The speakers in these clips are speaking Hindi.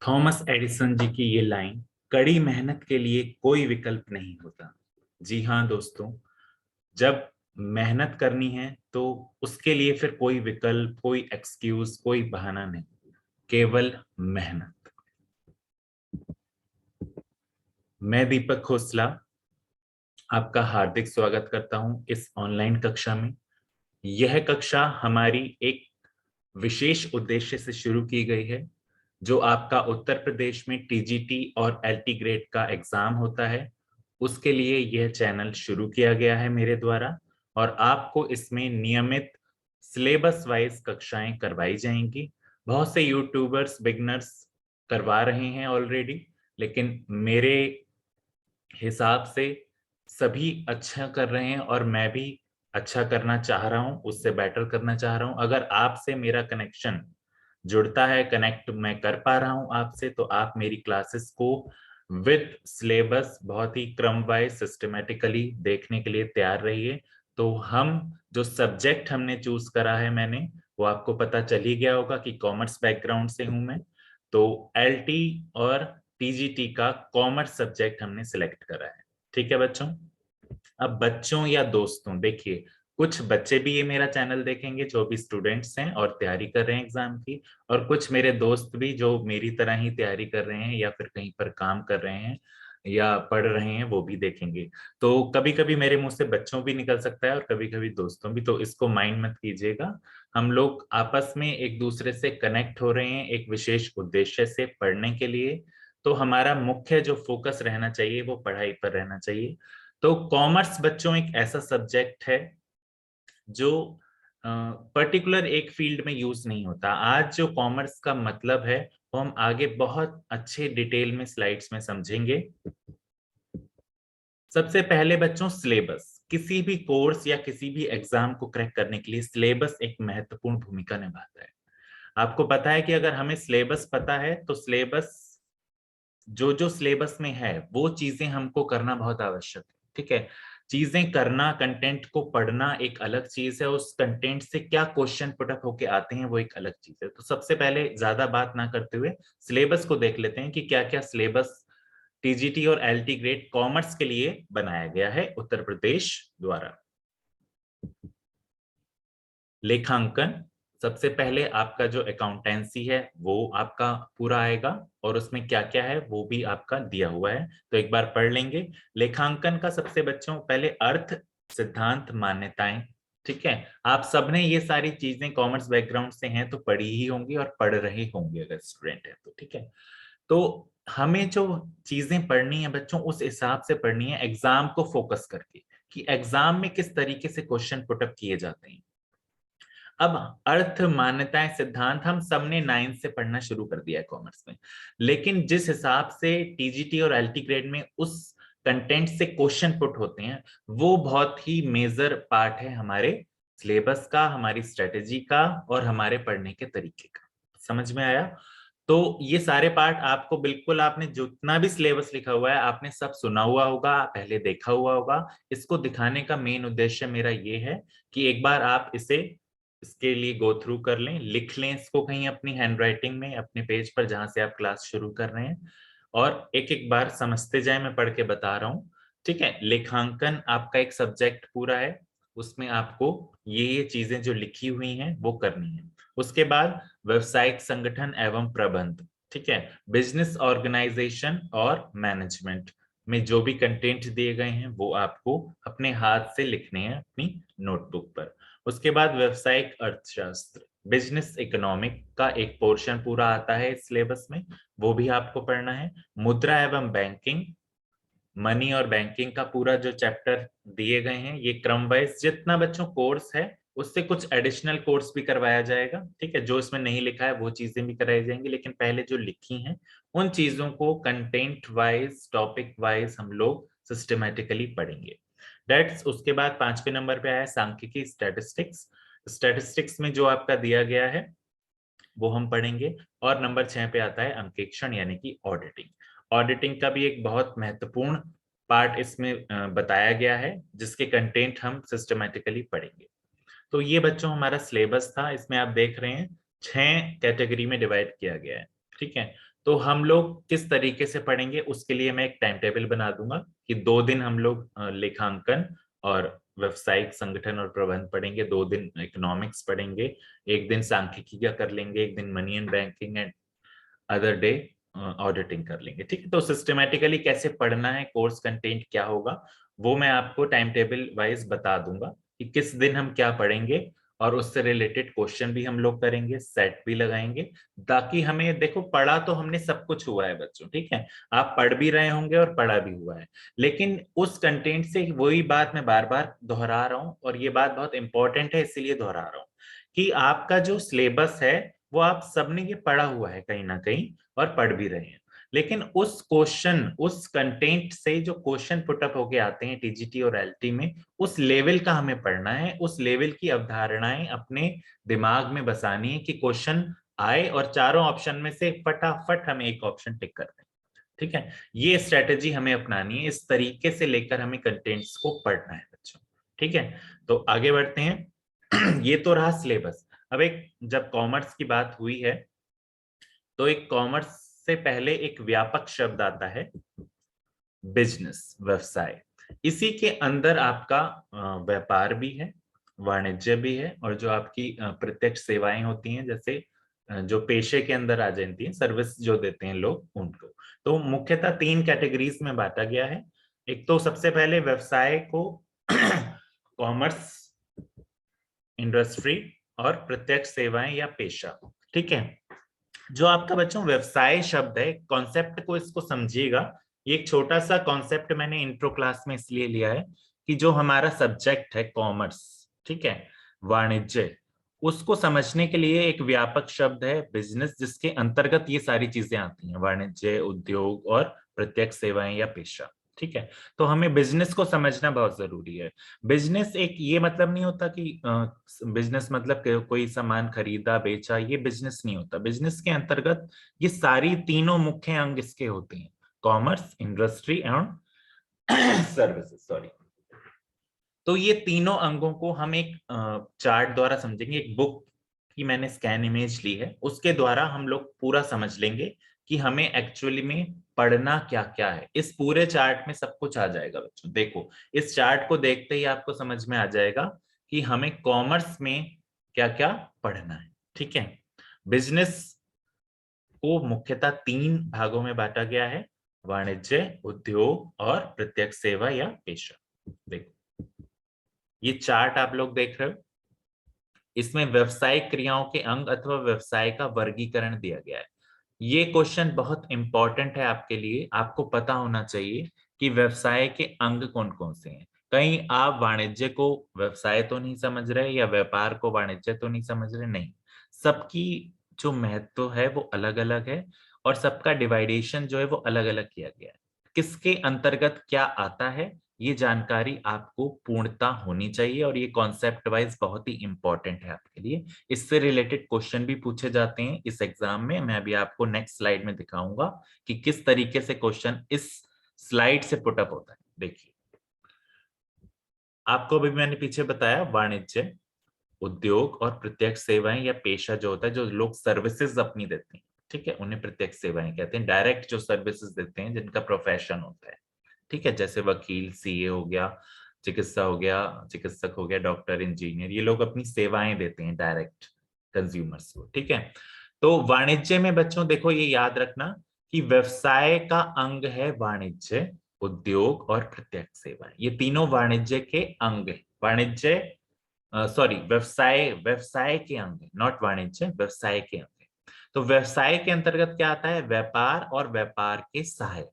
थॉमस एडिसन जी की ये लाइन, कड़ी मेहनत के लिए कोई विकल्प नहीं होता। जी हाँ दोस्तों, जब मेहनत करनी है तो उसके लिए फिर कोई विकल्प, कोई एक्सक्यूज, कोई बहाना नहीं, केवल मेहनत। मैं दीपक खोसला आपका हार्दिक स्वागत करता हूं इस ऑनलाइन कक्षा में। यह कक्षा हमारी एक विशेष उद्देश्य से शुरू की गई है। जो आपका उत्तर प्रदेश में टीजीटी और एलटी ग्रेड का एग्जाम होता है, उसके लिए यह चैनल शुरू किया गया है मेरे द्वारा। और आपको इसमें नियमित सिलेबस वाइज कक्षाएं करवाई जाएंगी। बहुत से यूट्यूबर्स बिगनर्स करवा रहे हैं ऑलरेडी, लेकिन मेरे हिसाब से सभी अच्छा कर रहे हैं और मैं भी अच्छा करना चाह रहा हूं, उससे बेटर करना चाह रहा हूं। अगर आपसे मेरा कनेक्शन जुड़ता है, कनेक्ट मैं कर पा रहा हूं आपसे, तो आप मेरी क्लासेस को विद सिलेबस बहुत ही क्रम वाइज सिस्टमेटिकली देखने के लिए तैयार रहिए। तो हम जो सब्जेक्ट हमने चूज करा है, मैंने वो आपको पता चल ही गया होगा कि कॉमर्स बैकग्राउंड से हूं मैं। तो एलटी और टीजीटी का कॉमर्स सब्जेक्ट हमने सिलेक्ट करा है। ठीक है बच्चों। अब बच्चों या दोस्तों, देखिए, कुछ बच्चे भी ये मेरा चैनल देखेंगे जो भी स्टूडेंट्स हैं और तैयारी कर रहे हैं एग्जाम की, और कुछ मेरे दोस्त भी जो मेरी तरह ही तैयारी कर रहे हैं या फिर कहीं पर काम कर रहे हैं या पढ़ रहे हैं, वो भी देखेंगे। तो कभी कभी मेरे मुंह से बच्चों भी निकल सकता है और कभी कभी दोस्तों भी, तो इसको माइंड मत कीजिएगा। हम लोग आपस में एक दूसरे से कनेक्ट हो रहे हैं एक विशेष उद्देश्य से, पढ़ने के लिए। तो हमारा मुख्य जो फोकस रहना चाहिए वो पढ़ाई पर रहना चाहिए। तो कॉमर्स बच्चों एक ऐसा सब्जेक्ट है जो पर्टिकुलर एक फील्ड में यूज नहीं होता। आज जो कॉमर्स का मतलब है वो हम आगे बहुत अच्छे डिटेल में स्लाइड्स में समझेंगे। सबसे पहले बच्चों, सिलेबस। किसी भी कोर्स या किसी भी एग्जाम को क्रैक करने के लिए सिलेबस एक महत्वपूर्ण भूमिका निभाता है। आपको पता है कि अगर हमें सिलेबस पता है तो सिलेबस, जो जो सिलेबस में है वो चीजें हमको करना बहुत आवश्यक है। ठीक है, चीजें करना, कंटेंट को पढ़ना एक अलग चीज है, उस कंटेंट से क्या क्वेश्चन पुटअप होके आते हैं वो एक अलग चीज है। तो सबसे पहले ज्यादा बात ना करते हुए सिलेबस को देख लेते हैं कि क्या क्या सिलेबस टीजीटी और एलटी ग्रेड कॉमर्स के लिए बनाया गया है उत्तर प्रदेश द्वारा। लेखांकन, सबसे पहले आपका जो अकाउंटेंसी है वो आपका पूरा आएगा, और उसमें क्या क्या है वो भी आपका दिया हुआ है, तो एक बार पढ़ लेंगे। लेखांकन का सबसे बच्चों पहले अर्थ, सिद्धांत, मान्यताएं। ठीक है, आप सबने ये सारी चीजें कॉमर्स बैकग्राउंड से हैं तो पढ़ी ही होंगी और पढ़ रहे होंगे अगर स्टूडेंट है तो। ठीक है, तो हमें जो चीजें पढ़नी है बच्चों उस हिसाब से पढ़नी है, एग्जाम को फोकस करके कि एग्जाम में किस तरीके से क्वेश्चन पुटअप किए जाते हैं। अब अर्थ, मान्यताएं, सिद्धांत हम सबने 9 से पढ़ना शुरू कर दिया है कॉमर्स में, लेकिन जिस हिसाब से टीजीटी और एलटी ग्रेड में उस कंटेंट से क्वेश्चन पुट होते हैं वो बहुत ही मेजर पार्ट है हमारे सिलेबस का, हमारी स्ट्रेटेजी का और हमारे पढ़ने के तरीके का। समझ में आया? तो ये सारे पार्ट आपको बिल्कुल, आपने जितना भी सिलेबस लिखा हुआ है आपने सब सुना हुआ होगा, पहले देखा हुआ होगा। इसको दिखाने का मेन उद्देश्य मेरा ये है कि एक बार आप इसे, इसके लिए गो थ्रू कर लें, लिख लें इसको कहीं अपनी हैंडराइटिंग में, अपने पेज पर जहां से आप क्लास शुरू कर रहे हैं, और एक एक बार समझते जाए। मैं पढ़ के बता रहा हूँ। ठीक है, लेखांकन आपका एक सब्जेक्ट पूरा है, उसमें आपको ये चीजें जो लिखी हुई हैं वो करनी है। उसके बाद व्यवसायिक संगठन एवं प्रबंध। ठीक है, बिजनेस ऑर्गेनाइजेशन और मैनेजमेंट में जो भी कंटेंट दिए गए हैं वो आपको अपने हाथ से लिखने हैं अपनी नोटबुक पर। उसके बाद व्यवसायिक अर्थशास्त्र, बिजनेस इकोनॉमिक का एक पोर्शन पूरा आता है इस सिलेबस में, वो भी आपको पढ़ना है। मुद्रा एवं बैंकिंग, मनी और बैंकिंग का पूरा जो चैप्टर दिए गए हैं, ये क्रम वाइज जितना बच्चों कोर्स है उससे कुछ एडिशनल कोर्स भी करवाया जाएगा। ठीक है, जो इसमें नहीं लिखा है वो चीजें भी कराई जाएंगी, लेकिन पहले जो लिखी हैं उन चीजों को कंटेंट वाइज, टॉपिक वाइज हम लोग सिस्टमेटिकली पढ़ेंगे। डेट्स, उसके बाद 5वें नंबर पे आया सांख्यिकी, स्टैटिस्टिक्स। स्टैटिस्टिक्स में जो आपका दिया गया है वो हम पढ़ेंगे। और नंबर 6 पे आता है अंकेक्षण यानी कि ऑडिटिंग। ऑडिटिंग का भी एक बहुत महत्वपूर्ण पार्ट इसमें बताया गया है, जिसके कंटेंट हम सिस्टमेटिकली पढ़ेंगे। तो ये बच्चों हमारा सिलेबस था। इसमें आप देख रहे हैं 6 कैटेगरी में डिवाइड किया गया है। ठीक है। तो हम लोग किस तरीके से पढ़ेंगे उसके लिए मैं एक टाइम टेबल बना दूंगा कि 2 दिन हम लोग लेखांकन और व्यावसायिक संगठन और प्रबंध पढ़ेंगे, 2 दिन इकोनॉमिक्स पढ़ेंगे, एक दिन सांख्यिकी का कर लेंगे, एक दिन money and banking and other day auditing कर लेंगे। ठीक है, तो सिस्टमेटिकली कैसे पढ़ना है, कोर्स कंटेंट क्या होगा, वो मैं आपको टाइम टेबल वाइज बता दूंगा कि किस दिन हम क्या पढ़ेंगे, और उससे रिलेटेड क्वेश्चन भी हम लोग करेंगे, सेट भी लगाएंगे, ताकि हमें देखो पढ़ा तो हमने सब कुछ हुआ है बच्चों। ठीक है, आप पढ़ भी रहे होंगे और पढ़ा भी हुआ है, लेकिन उस कंटेंट से वही बात मैं बार बार दोहरा रहा हूँ, और ये बात बहुत इंपॉर्टेंट है इसीलिए दोहरा रहा हूँ कि आपका जो सिलेबस है वो आप सबने ये पढ़ा हुआ है कहीं ना कहीं और पढ़ भी रहे हैं, लेकिन उस क्वेश्चन उस कंटेंट से जो क्वेश्चन पुटअप होके आते हैं टीजीटी और एलटी में, उस लेवल का हमें पढ़ना है, उस लेवल की अवधारणाएं अपने दिमाग में बसानी है कि क्वेश्चन आए और चारों ऑप्शन में से फटाफट हम एक ऑप्शन टिक कर दें। ठीक है, ये स्ट्रेटेजी हमें अपनानी है, इस तरीके से लेकर हमें कंटेंट्स को पढ़ना है बच्चों। ठीक है, तो आगे बढ़ते हैं। ये तो रहा सिलेबस। अब एक जब कॉमर्स की बात हुई है तो एक कॉमर्स से पहले एक व्यापक शब्द आता है बिजनेस, व्यवसाय। इसी के अंदर आपका व्यापार भी है, वाणिज्य भी है, और जो आपकी प्रत्यक्ष सेवाएं होती हैं, जैसे जो पेशे के अंदर आ जाती हैं, सर्विस जो देते हैं लोग उनको। तो मुख्यतः 3 कैटेगरीज में बांटा गया है। एक तो सबसे पहले व्यवसाय को कॉमर्स, इंडस्ट्री और प्रत्यक्ष सेवाएं या पेशा। ठीक है, जो आपका बच्चों व्यवसाय शब्द है, कॉन्सेप्ट को इसको समझिएगा। ये एक छोटा सा कॉन्सेप्ट मैंने इंट्रो क्लास में इसलिए लिया है कि जो हमारा सब्जेक्ट है कॉमर्स, ठीक है, वाणिज्य, उसको समझने के लिए एक व्यापक शब्द है बिजनेस, जिसके अंतर्गत ये सारी चीजें आती हैं, वाणिज्य, उद्योग और प्रत्यक्ष सेवाएं या पेशा। ठीक है, तो हमें बिजनेस को समझना बहुत जरूरी है। बिजनेस एक ये मतलब नहीं होता कि बिजनेस मतलब कोई सामान खरीदा बेचा, ये बिजनेस नहीं होता। बिजनेस के अंतर्गत ये सारी तीनों मुख्य अंग इसके होते हैं, commerce, industry and services, sorry. तो ये तीनों अंगों को हम एक चार्ट द्वारा समझेंगे, एक बुक की मैंने स्कैन इमेज ली है, उसके द्वारा हम लोग पूरा समझ लेंगे कि हमें एक्चुअली में पढ़ना क्या क्या है। इस पूरे चार्ट में सब कुछ आ जाएगा बच्चों। देखो, इस चार्ट को देखते ही आपको समझ में आ जाएगा कि हमें कॉमर्स में क्या क्या पढ़ना है। ठीक है, बिजनेस को मुख्यतः 3 भागों में बांटा गया है, वाणिज्य, उद्योग और प्रत्यक्ष सेवा या पेशा। देखो, ये चार्ट आप लोग देख रहे हो, इसमें व्यवसायिक क्रियाओं के अंग अथवा व्यवसाय का वर्गीकरण दिया गया है। ये क्वेश्चन बहुत इंपॉर्टेंट है आपके लिए, आपको पता होना चाहिए कि व्यवसाय के अंग कौन कौन से हैं। कहीं आप वाणिज्य को व्यवसाय तो नहीं समझ रहे, या व्यापार को वाणिज्य तो नहीं समझ रहे, नहीं। सबकी जो महत्व है वो अलग अलग है, और सबका डिवाइडेशन जो है वो अलग अलग किया गया है। किसके अंतर्गत क्या आता है, ये जानकारी आपको पूर्णता होनी चाहिए, और ये कॉन्सेप्ट वाइज बहुत ही इंपॉर्टेंट है आपके लिए। इससे रिलेटेड क्वेश्चन भी पूछे जाते हैं इस एग्जाम में। मैं अभी आपको नेक्स्ट स्लाइड में दिखाऊंगा कि किस तरीके से क्वेश्चन इस स्लाइड से पुटअप होता है। देखिए, आपको अभी मैंने पीछे बताया वाणिज्य, उद्योग और प्रत्यक्ष सेवाएं या पेशा जो होता है, जो लोग सर्विसेज अपनी देते हैं, ठीक है, उन्हें प्रत्यक्ष सेवाएं कहते हैं। डायरेक्ट जो सर्विसेज देते हैं, जिनका प्रोफेशन होता है, ठीक है, जैसे वकील, सीए हो गया, चिकित्सा हो गया, चिकित्सक हो गया, डॉक्टर, इंजीनियर, ये लोग अपनी सेवाएं देते हैं डायरेक्ट कंज्यूमर्स को। ठीक है, तो वाणिज्य में बच्चों देखो, ये याद रखना कि व्यवसाय का अंग है वाणिज्य, उद्योग और प्रत्यक्ष सेवाएं, ये तीनों वाणिज्य के अंग है। वाणिज्य, सॉरी, व्यवसाय, व्यवसाय के अंग, नॉट वाणिज्य, व्यवसाय के अंग। तो व्यवसाय के अंतर्गत क्या आता है, व्यापार और व्यापार के सहायक।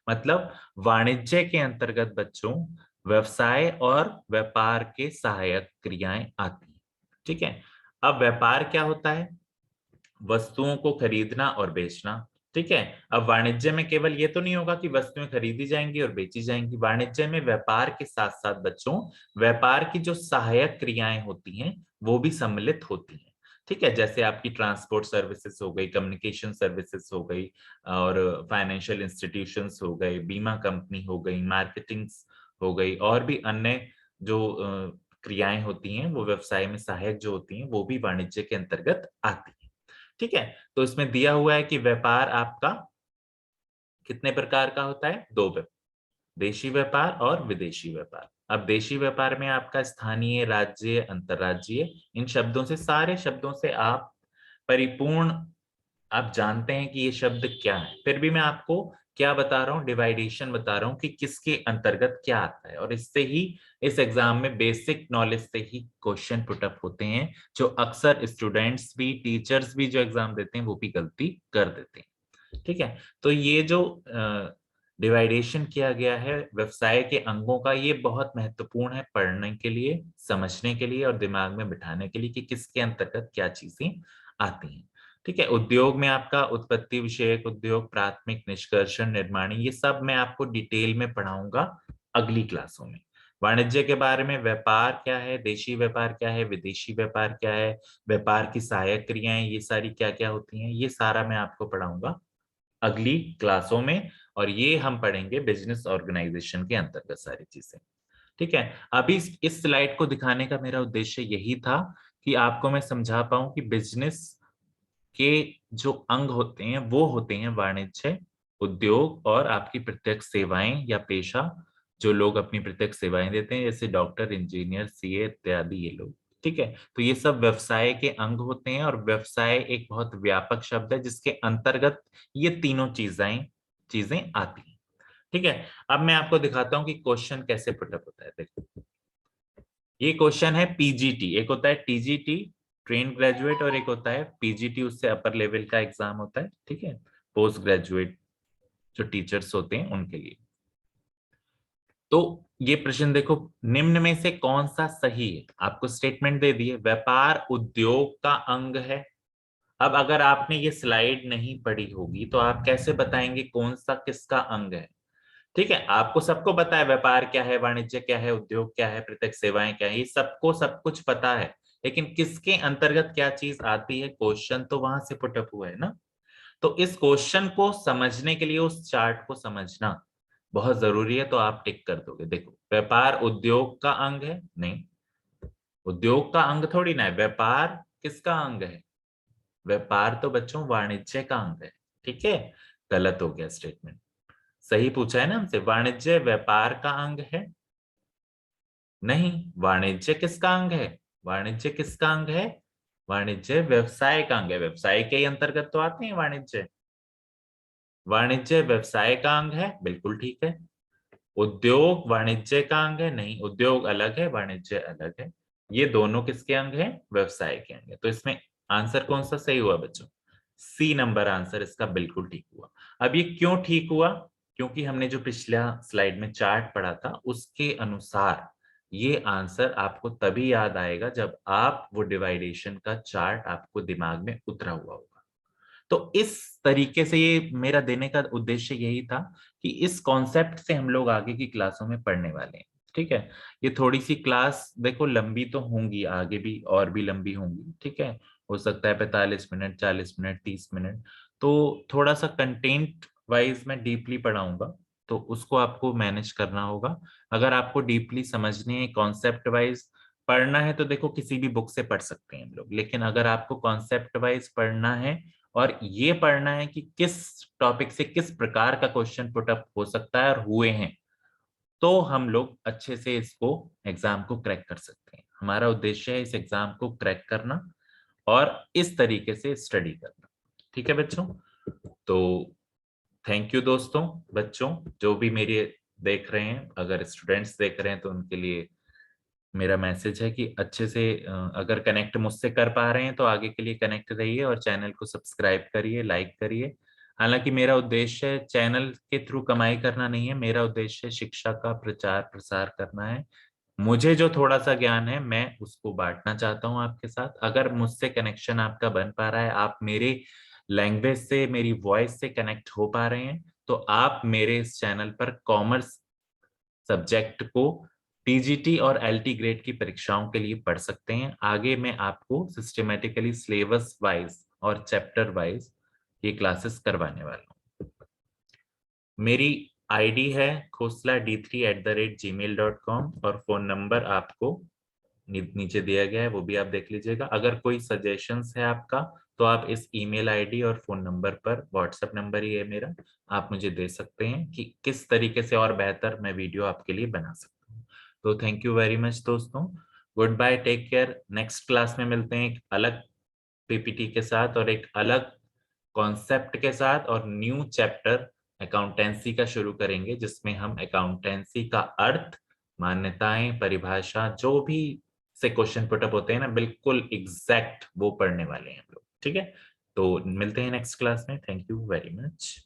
मतलब वाणिज्य के अंतर्गत बच्चों व्यवसाय और व्यापार के सहायक क्रियाएं आती हैं। ठीक है, अब व्यापार क्या होता है, वस्तुओं को खरीदना और बेचना। ठीक है, अब वाणिज्य में केवल ये तो नहीं होगा कि वस्तुएं खरीदी जाएंगी और बेची जाएंगी, वाणिज्य में व्यापार के साथ साथ बच्चों व्यापार की जो सहायक क्रियाएं होती हैं वो भी सम्मिलित होती हैं। ठीक है, जैसे आपकी ट्रांसपोर्ट सर्विसेज हो गई, कम्युनिकेशन सर्विसेज हो गई, और फाइनेंशियल इंस्टीट्यूशंस हो गए, बीमा कंपनी हो गई, मार्केटिंग हो गई, और भी अन्य जो क्रियाएं होती हैं वो व्यवसाय में सहायक जो होती हैं वो भी वाणिज्य के अंतर्गत आती हैं। ठीक है, तो इसमें दिया हुआ है कि व्यापार आपका कितने प्रकार का होता है, दो व्यापार, देशी व्यापार और विदेशी व्यापार। अब देशी व्यापार में आपका स्थानीय, राज्य, अंतर्राज्यीय, इन शब्दों से, सारे शब्दों से आप परिपूर्ण, आप जानते हैं कि ये शब्द क्या है, फिर भी मैं आपको क्या बता रहा हूँ, डिवाइडेशन बता रहा हूँ कि किसके अंतर्गत क्या आता है, और इससे ही इस एग्जाम में बेसिक नॉलेज से ही क्वेश्चन पुटअप होते हैं, जो अक्सर स्टूडेंट्स भी, टीचर्स भी जो एग्जाम देते हैं वो भी गलती कर देते हैं। ठीक है, तो ये जो डिवाइडेशन किया गया है व्यवसाय के अंगों का, ये बहुत महत्वपूर्ण है पढ़ने के लिए, समझने के लिए और दिमाग में बिठाने के लिए कि किसके अंतर्गत क्या चीजें आती हैं। ठीक है, उद्योग में आपका उत्पत्ति विषयक उद्योग, प्राथमिक, निष्कर्षण, निर्माणी, ये सब मैं आपको डिटेल में पढ़ाऊंगा अगली क्लासों में। वाणिज्य के बारे में, व्यापार क्या है, देशी व्यापार क्या है, विदेशी व्यापार क्या है, व्यापार की सहायक क्रियाएं ये सारी क्या क्या होती हैं, ये सारा मैं आपको पढ़ाऊंगा अगली क्लासों में, और ये हम पढ़ेंगे बिजनेस ऑर्गेनाइजेशन के अंतर्गत सारी चीजें। ठीक है, अभी इस स्लाइड को दिखाने का मेरा उद्देश्य यही था कि आपको मैं समझा पाऊं कि बिजनेस के जो अंग होते हैं वो होते हैं वाणिज्य, उद्योग और आपकी प्रत्यक्ष सेवाएं या पेशा, जो लोग अपनी प्रत्यक्ष सेवाएं देते हैं, जैसे डॉक्टर, इंजीनियर, सीए इत्यादि ये लोग। ठीक है, तो ये सब व्यवसाय के अंग होते हैं, और व्यवसाय एक बहुत व्यापक शब्द है जिसके अंतर्गत ये तीनों चीजें आती हैं। ठीक है, अब मैं आपको दिखाता हूं कि क्वेश्चन कैसे पुटअप होता है। देखो, ये क्वेश्चन है पीजीटी, एक होता है टीजीटी, ट्रेन ग्रेजुएट, और एक होता है पीजीटी, उससे अपर लेवल का एग्जाम होता है। ठीक है, पोस्ट ग्रेजुएट जो टीचर्स होते हैं उनके लिए। तो ये प्रश्न देखो, निम्न में से कौन सा सही है, आपको स्टेटमेंट दे दिए, व्यापार उद्योग का अंग है। अब अगर आपने ये स्लाइड नहीं पढ़ी होगी तो आप कैसे बताएंगे कौन सा किसका अंग है। ठीक है, आपको सबको पता है व्यापार क्या है, वाणिज्य क्या है, उद्योग क्या है, प्रत्यक्ष सेवाएं क्या है, ये सबको सब कुछ पता है, लेकिन किसके अंतर्गत क्या चीज आती है, क्वेश्चन तो वहां से पुटअप हुआ है ना। तो इस क्वेश्चन को समझने के लिए उस चार्ट को समझना बहुत जरूरी है, तो आप टिक कर दोगे। देखो, व्यापार उद्योग का अंग है, नहीं, उद्योग का अंग थोड़ी ना है, व्यापार किसका अंग है, व्यापार तो बच्चों वाणिज्य का अंग है। ठीक है, गलत हो गया स्टेटमेंट, सही पूछा है ना हमसे, वाणिज्य व्यापार का अंग है, नहीं, वाणिज्य किसका अंग है, वाणिज्य किसका अंग है, वाणिज्य व्यवसाय का अंग है, व्यवसाय के ही अंतर्गत तो आते हैं वाणिज्य, वाणिज्य व्यवसाय का अंग है, बिल्कुल ठीक है। उद्योग वाणिज्य का अंग है, नहीं, उद्योग अलग है, वाणिज्य अलग है, ये दोनों किसके अंग हैं, व्यवसाय के अंग है। तो इसमें आंसर कौन सा सही हुआ बच्चों, सी नंबर आंसर इसका बिल्कुल ठीक हुआ। अब ये क्यों ठीक हुआ, क्योंकि हमने जो पिछला स्लाइड में चार्ट पढ़ा था उसके अनुसार ये आंसर आपको तभी याद आएगा जब आप वो डिवाइडेशन का चार्ट आपको दिमाग में उतरा हुआ होगा। तो इस तरीके से ये मेरा देने का उद्देश्य यही था कि इस कॉन्सेप्ट से हम लोग आगे की क्लासों में पढ़ने वाले हैं। ठीक है, ये थोड़ी सी क्लास देखो लंबी तो होंगी, आगे भी और भी लंबी होंगी। ठीक है, हो सकता है 45 मिनट, 40 मिनट, 30 मिनट, तो थोड़ा सा कंटेंट वाइज मैं डीपली पढ़ाऊंगा, तो उसको आपको मैनेज करना होगा। अगर आपको डीपली समझनी है, कॉन्सेप्ट वाइज पढ़ना है, तो देखो किसी भी बुक से पढ़ सकते हैं हम लोग, लेकिन अगर आपको कॉन्सेप्ट वाइज पढ़ना है और ये पढ़ना है कि किस टॉपिक से किस प्रकार का क्वेश्चन पुटअप हो सकता है और हुए हैं, तो हम लोग अच्छे से इसको एग्जाम को क्रैक कर सकते हैं। हमारा उद्देश्य है इस एग्जाम को क्रैक करना और इस तरीके से स्टडी करना। ठीक है बच्चों, तो थैंक यू दोस्तों, बच्चों जो भी मेरे देख रहे हैं, अगर स्टूडेंट्स देख रहे हैं तो उनके लिए मेरा मैसेज है कि अच्छे से अगर कनेक्ट मुझसे कर पा रहे हैं तो आगे के लिए कनेक्ट रहिए और चैनल को सब्सक्राइब करिए, लाइक करिए। हालांकि मेरा उद्देश्य चैनल के थ्रू कमाई करना नहीं है, मेरा उद्देश्य शिक्षा का प्रचार प्रसार करना है। मुझे जो थोड़ा सा ज्ञान है मैं उसको बांटना चाहता हूं आपके साथ। अगर मुझसे कनेक्शन आपका बन पा रहा है, आप मेरे लैंग्वेज से, मेरी वॉइस से कनेक्ट हो पा रहे हैं, तो आप मेरे इस चैनल पर कॉमर्स सब्जेक्ट को टीजीटी और एलटी ग्रेड की परीक्षाओं के लिए पढ़ सकते हैं। आगे मैं आपको सिस्टमेटिकली सिलेबस वाइज और चैप्टर वाइज ये क्लासेस करवाने वाला हूँ। मेरी आईडी है khosla d3@gmail.com और फोन नंबर आपको नीचे दिया गया है, वो भी आप देख लीजिएगा। अगर कोई सजेशंस है आपका तो आप इस ईमेल आईडी और फोन नंबर पर, व्हाट्सएप नंबर ही है मेरा, आप मुझे दे सकते हैं कि किस तरीके से और बेहतर मैं वीडियो आपके लिए बना सकता हूँ। तो थैंक यू वेरी मच दोस्तों, goodbye, take care. Next class में मिलते हैं एक अलग पीपीटी के साथ और एक अलग कॉन्सेप्ट के साथ, और न्यू चैप्टर अकाउंटेंसी का शुरू करेंगे, जिसमें हम अकाउंटेंसी का अर्थ, मान्यताएं, परिभाषा, जो भी से क्वेश्चन पुटअप होते हैं ना, बिल्कुल एग्जैक्ट वो पढ़ने वाले हैं हम लोग। ठीक है, तो मिलते हैं नेक्स्ट क्लास में। Thank you very much.